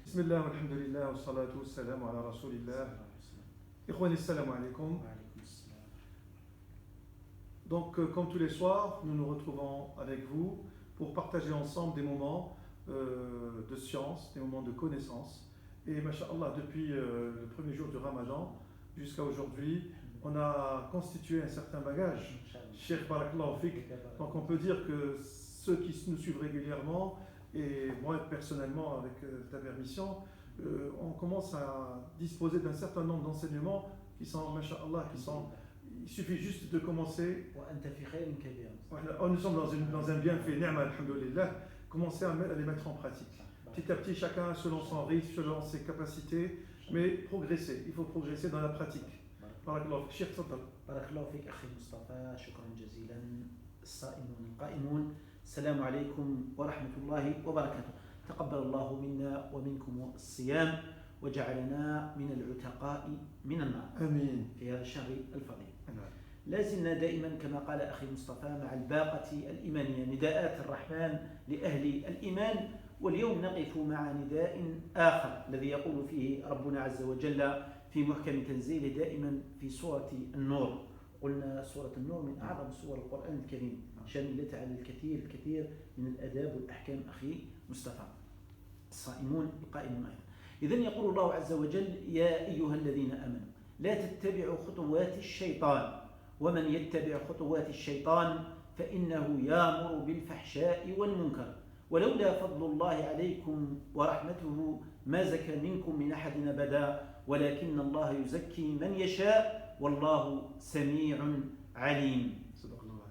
بسم الله والحمد لله والصلاة والسلام على رسول الله. Ikhwani, salam alaikum. Donc, comme tous les soirs, nous nous retrouvons avec vous pour partager ensemble des moments de science, des moments de connaissance. Et masha'Allah, depuis le premier jour du Ramadan jusqu'à aujourd'hui, on a constitué un certain bagage. Cheikh Barakallahu Fik. Donc, on peut dire que ceux qui nous suivent régulièrement, et moi personnellement, avec ta permission, on commence à disposer d'un certain nombre d'enseignements qui sont, masha'Allah, il suffit juste de commencer. Nous sommes dans un bienfait, ni'ma alhamdulillah, commencer à les mettre en pratique. Petit à petit, chacun selon son rythme, selon ses capacités, mais progresser. Il faut progresser dans la pratique. Barakallahu fik. Cheikh, tafadhal. Barakallahu fik, akhi Mustafa, shukran jazilan. الصائمون القائمون السلام عليكم ورحمة الله وبركاته. تقبل الله منا ومنكم الصيام وجعلنا من العتقاء من النار آمين في هذا الشهر الفضيل. آمين. لازلنا دائما كما قال أخي مصطفى مع الباقة الإيمانية، نداءات الرحمن لأهل الإيمان، واليوم نقف مع نداء آخر الذي يقول فيه ربنا عز وجل في محكم تنزيله دائما في سورة النور. قلنا سورة النور من أعظم سور القرآن الكريم، شاملة على الكثير من الآداب والأحكام أخي مصطفى. الصائمون القائمون أيضا. إذن يقول الله عز وجل: يا أيها الذين آمنوا لا تتبعوا خطوات الشيطان ومن يتبع خطوات الشيطان فإنه يأمر بالفحشاء والمنكر ولولا فضل الله عليكم ورحمته ما زكى منكم من أحد أبدا ولكن الله يزكي من يشاء والله سميع عليم. صدق الله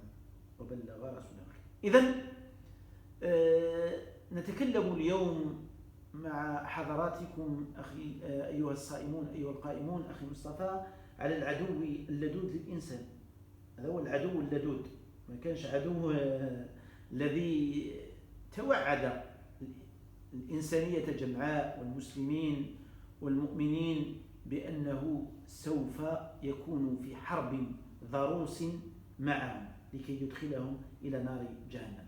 وبلغ رسوله. إذن نتكلم اليوم مع حضراتكم أخي أيها الصائمون أيها القائمون أخي مصطفى على العدو اللدود للإنسان. هذا هو العدو اللدود، ما كانش عدو الذي توعد الإنسانية جمعاء والمسلمين والمؤمنين بأنه سوف يكون في حرب ضروس معهم لكي يدخلهم إلى نار جهنم.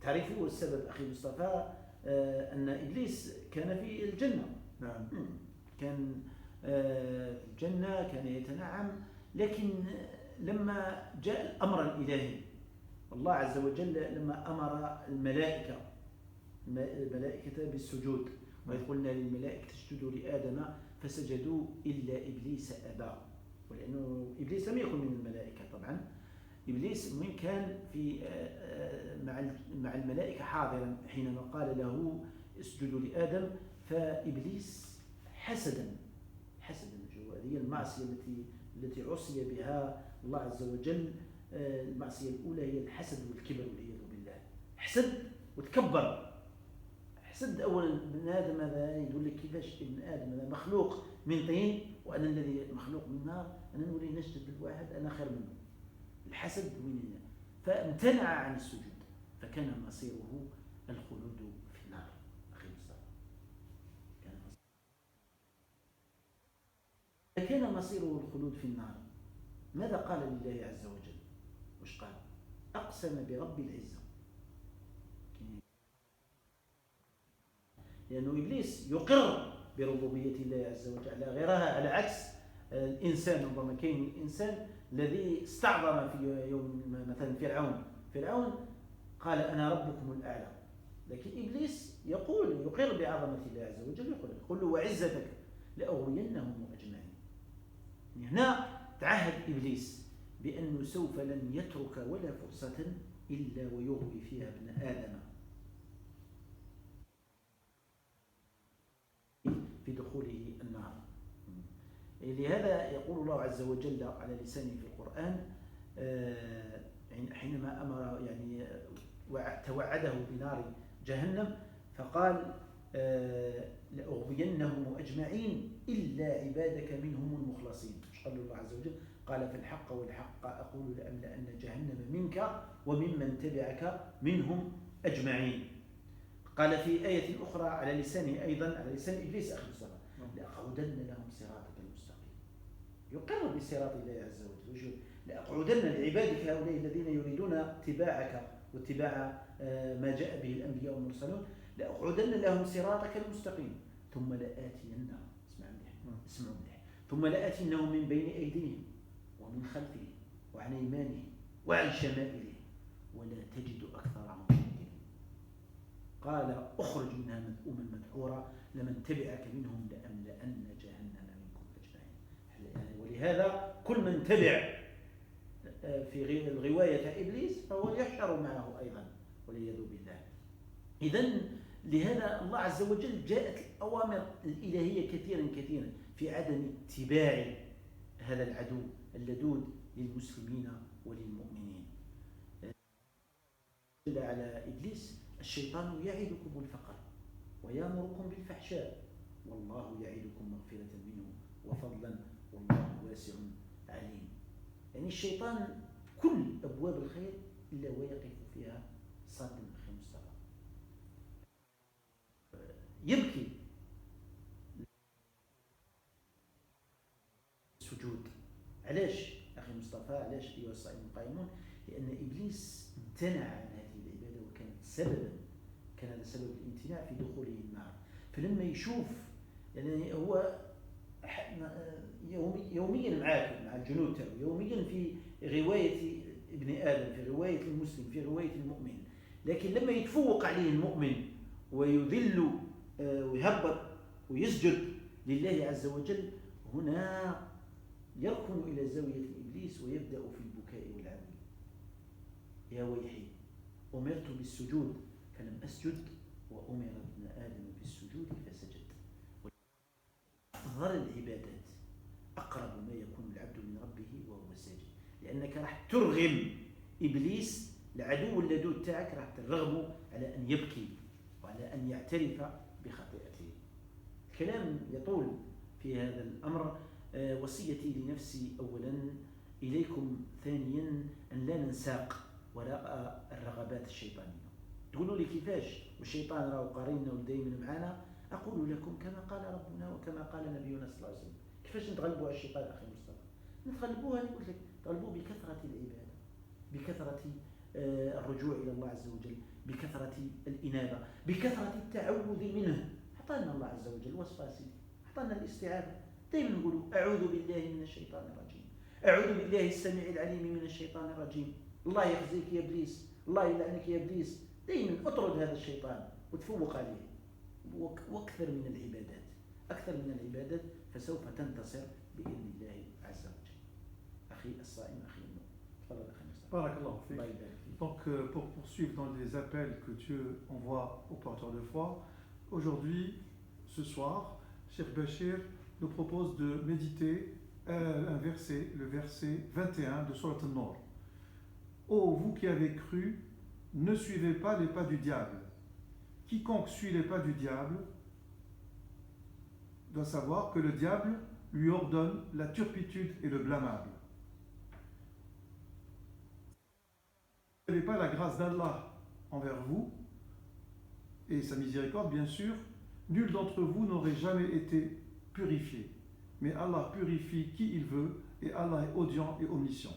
تعرفوا السبب أخي مصطفى أن إبليس كان في الجنة. نعم. كان في الجنة، كان يتنعم، لكن لما جاء الأمر الإلهي الله عز وجل لما أمر الملائكة بالسجود، وإذ قلنا للملائكة اسجدوا لآدم فسجدوا إلا إبليس أبى، ولأنه إبليس لم يكن من الملائكة طبعا. إبليس من كان في مع الملائكة حاضرا حينما قال له اسجدوا لآدم، فإبليس حسدا هذه المعصية التي عصي بها الله عز وجل. المعصية الأولى هي الحسد والكبر والعياذ بالله. حسد وتكبر. حسد أولا ابن آدم، هذا يقول لك كيفاش ابن آدم هذا مخلوق من طين وأنا الذي مخلوق من نار، أنا نولي نسجد للواحد أنا خير منه. الحسد وين؟ فامتنع عن السجود فكان مصيره الخلود في النار. أخي مصطفى، كان مصيره الخلود في النار. ماذا قال لله عز وجل؟ وش قال؟ أقسم برب العزة، لأنه إبليس يقر بربوبية الله عز وجل غيرها، على عكس الإنسان. ربما كان الإنسان الذي استعظم في يوم مثلا فرعون قال أنا ربكم الأعلى، لكن إبليس يقر بعظمة الله عز وجل، يقول له وعزتك لأغوينهم أجمعين. هنا تعهد إبليس بأنه سوف لن يترك ولا فرصة إلا ويغوي فيها ابن آدم في دخوله النار. لهذا يقول الله عز وجل على لسانه في القرآن حينما أمر توعده بنار جهنم فقال لأغوينهم أجمعين إلا عبادك منهم المخلصين. قال الله عز وجل قال فالحق والحق أقول لأملأن جهنم منك وممن تبعك منهم أجمعين. قال في آية أخرى على لسانه أيضا، على لسان إبليس أخي مصطفى: لأقعدن لهم صراطك المستقيم. يقر بصراط الله عز وجل. لأقعدن لعبادك هؤلاء الذين يريدون اتباعك واتباع ما جاء به الأنبياء والمرسلون، لأقعدن لهم صراطك المستقيم. ثم لآتين اسمعوا مليح ثم لآتينهم من بين أيديهم ومن خلفهم وعن أيمانهم وعن شمائلهم ولا تجد أكثرهم شاكرين. قال اخرج منها مذءوما مدحورا لمن تبعك منهم لأملأن جهنم منكم أجمعين. ولهذا كل من تبع في الغواية إبليس فهو يحشر معه أيضا والعياذ بالله. إذن لهذا الله عز وجل جاءت الأوامر الإلهية كثيرا في عدم اتباع هذا العدو اللدود للمسلمين وللمؤمنين. على إبليس الشيطان يعدكم الفقر ويأمركم بالفحشاء والله يعدكم مغفرة منه وفضلا والله واسع عليم. يعني الشيطان كل أبواب الخير إلا ويقف فيها صاد أخي مصطفى. يبكي السجود. علاش أخي مصطفى؟ علاش أيها الصائمون القائمون؟ لأن إبليس امتنع عن هذه العبادة كان هذا سبب الامتناع في دخوله النار. فلما يشوف يعني هو يوميا مع الجنود تاعو، يوميا في غواية ابن آدم، في غواية المسلم، في غواية المؤمن، لكن لما يتفوق عليه المؤمن ويذل ويهبط ويسجد لله عز وجل، هنا يركن إلى زاوية إبليس ويبدأ في البكاء والعويل. يا ويحي أمرت بالسجود فلم أسجد وأمر ابن آدم بالسجود فسجد. أفضل العبادات أقرب ما يكون العبد من ربه وهو ساجد، لأنك راح ترغم إبليس العدو اللدود تاعك، راح ترغمه على أن يبكي وعلى أن يعترف بخطيئته. الكلام يطول في هذا الأمر. وصيتي لنفسي أولا، إليكم ثانيا، أن لا ننساق وراء الرغبات الشيطانية. تقولوا لي كيفاش والشيطان راه قريننا ودائما معنا؟ أقول لكم كما قال ربنا وكما قال نبينا صلى الله عليه وسلم. كيفاش نتغلبوا على الشيطان أخي مصطفى؟ نتغلبوه، أنا قلت لك نتغلبوه بكثرة العبادة، بكثرة الرجوع إلى الله عز وجل، بكثرة الإنابة، بكثرة التعوذ منه. أعطانا الله عز وجل وصفة سيدي، أعطانا الاستعاذة. دائما نقولوا أعوذ بالله من الشيطان الرجيم، أعوذ بالله السميع العليم من الشيطان الرجيم، الله يخزيك يا إبليس، الله يلعنك يا إبليس. دائما اطرد هذا الشيطان وتفوق عليه. واكثر من العبادات، أكثر من العبادات، فسوف تنتصر بإذن الله عز وجل. أخي الصائم، أخي النور، تفضل أخي مصطفى. بارك الله فيك. Donc pour poursuivre dans les appels que Dieu envoie aux porteurs de foi, aujourd'hui, ce soir, Cheikh Bachir nous propose de méditer un verset, le verset 21 de Surat An-Nur. Ô vous qui avez cru, ne suivez pas les pas du diable. Quiconque suit les pas du diable doit savoir que le diable lui ordonne la turpitude et le blâmable. Vous n'avez pas la grâce d'Allah envers vous et sa miséricorde, bien sûr. Nul d'entre vous n'aurait jamais été purifié. Mais Allah purifie qui il veut et Allah est audient et omniscient.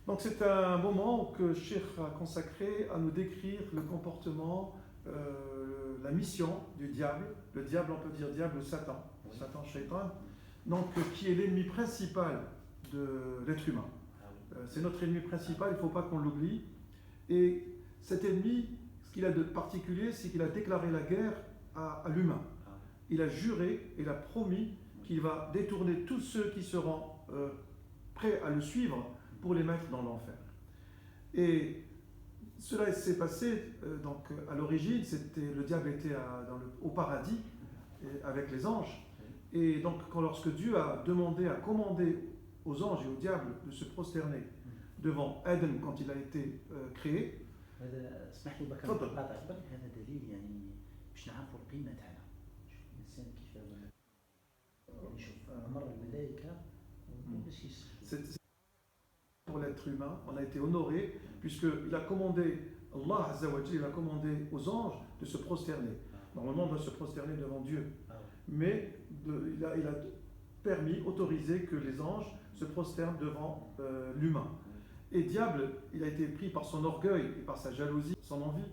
Donc c'est un moment que Cheikh a consacré à nous décrire le comportement, la mission du diable. Le diable, on peut dire diable, Satan, oui. Satan, Shaitan, donc qui est l'ennemi principal de l'être humain. C'est notre ennemi principal, il ne faut pas qu'on l'oublie. Et cet ennemi, ce qu'il a de particulier, c'est qu'il a déclaré la guerre à l'humain. Il a juré, il a promis qu'il va détourner tous ceux qui seront prêts à le suivre pour les mettre dans l'enfer. Et cela s'est passé, donc à l'origine, le diable était au paradis avec les anges. Et donc lorsque Dieu a commandé aux anges et au diable de se prosterner devant Adam quand il a été créé. Pour l'être humain, on a été honoré puisqu'il a commandé, Allah Azza wa Jalla, il a commandé aux anges de se prosterner. Normalement, on doit se prosterner devant Dieu. Mais il a autorisé que les anges se prosternent devant l'humain. Et diable, il a été pris par son orgueil et par sa jalousie, son envie.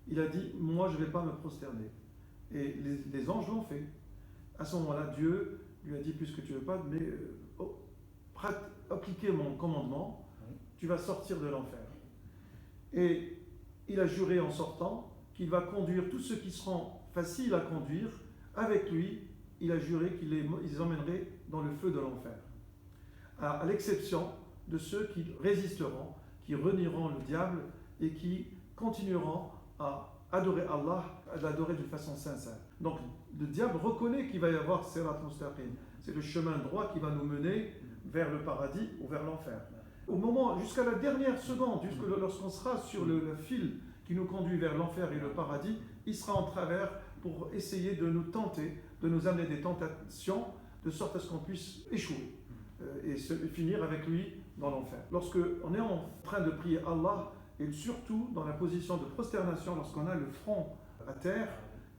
Il a dit, moi je ne vais pas me prosterner. Et les anges l'ont fait. À ce moment-là, Dieu lui a dit, puisque tu ne veux pas, mais appliquer mon commandement, tu vas sortir de l'enfer. Et il a juré en sortant qu'il va conduire tous ceux qui seront faciles à conduire avec lui. Il a juré qu'il les emmènerait dans le feu de l'enfer. À l'exception de ceux qui résisteront, qui renieront le diable et qui continueront à adorer Allah, à l'adorer d'une façon sincère. Donc le diable reconnaît qu'il va y avoir Sirat Mustaqim. C'est le chemin droit qui va nous mener vers le paradis ou vers l'enfer. Au moment, jusqu'à la dernière seconde, lorsqu'on sera sur le fil qui nous conduit vers l'enfer et le paradis, il sera en travers pour essayer de nous tenter, de nous amener des tentations, de sorte à ce qu'on puisse échouer et finir avec lui dans l'enfer. Lorsqu'on est en train de prier Allah, et surtout dans la position de prosternation, lorsqu'on a le front à terre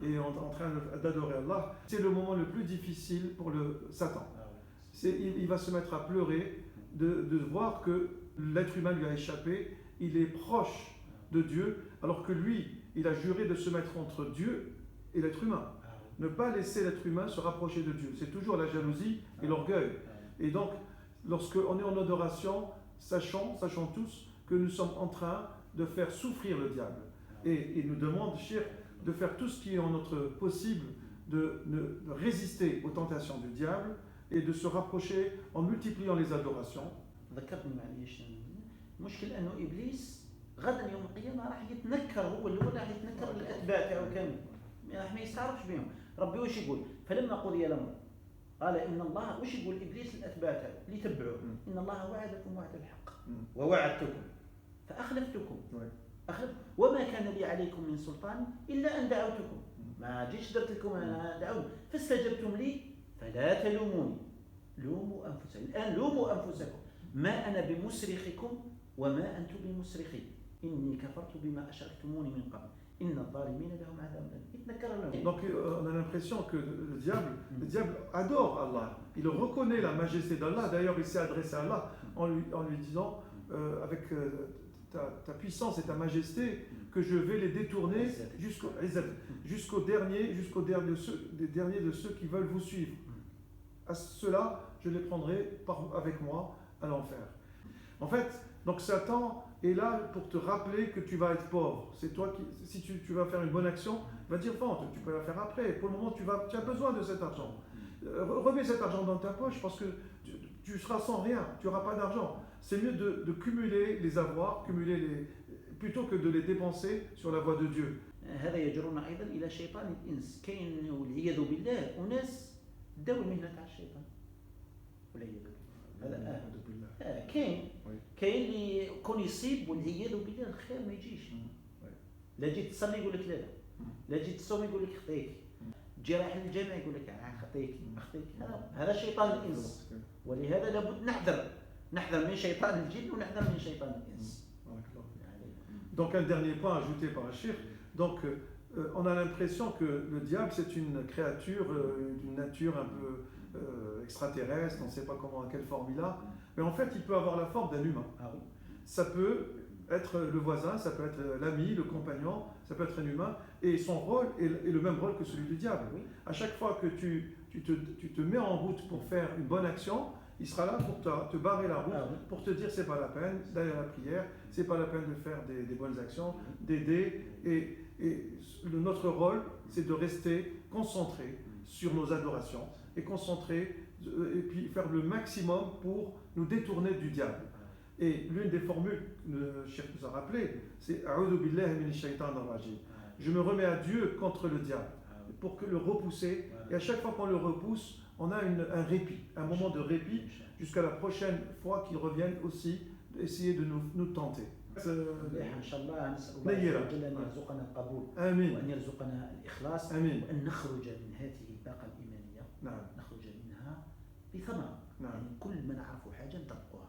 et en train d'adorer Allah, c'est le moment le plus difficile pour le Satan. Il va se mettre à pleurer de voir que l'être humain lui a échappé, il est proche de Dieu, alors que lui, il a juré de se mettre entre Dieu et l'être humain. Ne pas laisser l'être humain se rapprocher de Dieu. C'est toujours la jalousie et l'orgueil. Et donc, lorsqu'on est en adoration, sachons tous que nous sommes en train de faire souffrir le diable. Et il nous demande, Shir, de faire tout ce qui est en notre possible, de résister aux tentations du diable et de se rapprocher en multipliant les adorations. ذكرتني معليش المشكل انه ابليس غدا يوم القيامه راح يتنكر، هو اللي راح يتنكر الاتباع تاعو كامل، راح ما يستعرفش بهم. ربي واش يقول؟ فلما قضي الامر قال ان الله، واش يقول ابليس للاتباع تاعو اللي يتبعوه؟ ان الله وعدكم وعد الحق ووعدتكم فاخلفتكم وما كان لي عليكم من سلطان الا ان دعوتكم، ما جيتش درت لكم انا دعوت فاستجبتم لي فلا تلوموني لوموا انفسكم. الان لوموا انفسكم ما أنا بمصرخكم وما أنتم بمصرخي إني كفرت بما أشركتموني من قبل إن الظالمين لهم عذاب أليم. Donc on a l'impression que le diable adore Allah, il reconnaît la majesté d'Allah. D'ailleurs il s'est adressé à Allah en lui disant avec ta puissance et ta majesté que je vais les détourner jusqu'au dernier de ceux qui veulent vous suivre. À ceux-là je les prendrai avec moi à l'enfer. En fait, donc Satan est là pour te rappeler que tu vas être pauvre. C'est toi qui, si tu vas faire une bonne action, il va dire bon, tu peux la faire après. Pour le moment, tu as besoin de cet argent. Remets cet argent dans ta poche parce que tu seras sans rien, tu n'auras pas d'argent. C'est mieux de cumuler les avoirs, plutôt que de les dépenser sur la voie de Dieu. هذا يجرنا أيضا إلى شيطان الإنس. كاين والعياذ بالله أناس داو المهنة تاع الشيطان والعياذ بالله. هذا كاين اللي يكون يصيب والعياذ بالله الخير ما يجيش. لا جيت تصلي يقول لك لا جيت تصوم يقول لك خطيك، تجي رايح للجامع يقول لك خطيك. هذا شيطان الانس، ولهذا لابد نحذر من شيطان الجن ونحذر من شيطان الانس. Donc un dernier point ajouté par Achir. Donc on a l'impression que le diable c'est une créature d'une nature un peu extraterrestre, on ne sait pas quelle forme il a, mais en fait il peut avoir la forme d'un humain. Ça peut être le voisin, ça peut être l'ami, le compagnon, ça peut être un humain, et son rôle est le même rôle que celui du diable. À chaque fois que tu te mets en route pour faire une bonne action, il sera là pour te barrer la route, pour te dire c'est pas la peine d'aller à la prière, c'est pas la peine de faire des bonnes actions, d'aider, et notre rôle c'est de rester concentré sur nos adorations et et puis faire le maximum pour nous détourner du diable. Et l'une des formules que le Cheikh nous a rappelé, c'est A'udhu billahi minash shaitanir rajim. Je me remets à Dieu contre le diable pour le repousser. Et à chaque fois qu'on le repousse, on a un répit, un moment de répit jusqu'à la prochaine fois qu'il revienne aussi essayer de nous tenter. إن شاء الله نسأل الله عز وجل أن يرزقنا القبول وأن يرزقنا الإخلاص وأن نخرج من هذه الباقة الإيمانية. نخرج منها بثمرة. يعني كل ما نعرف حاجة نطبقها.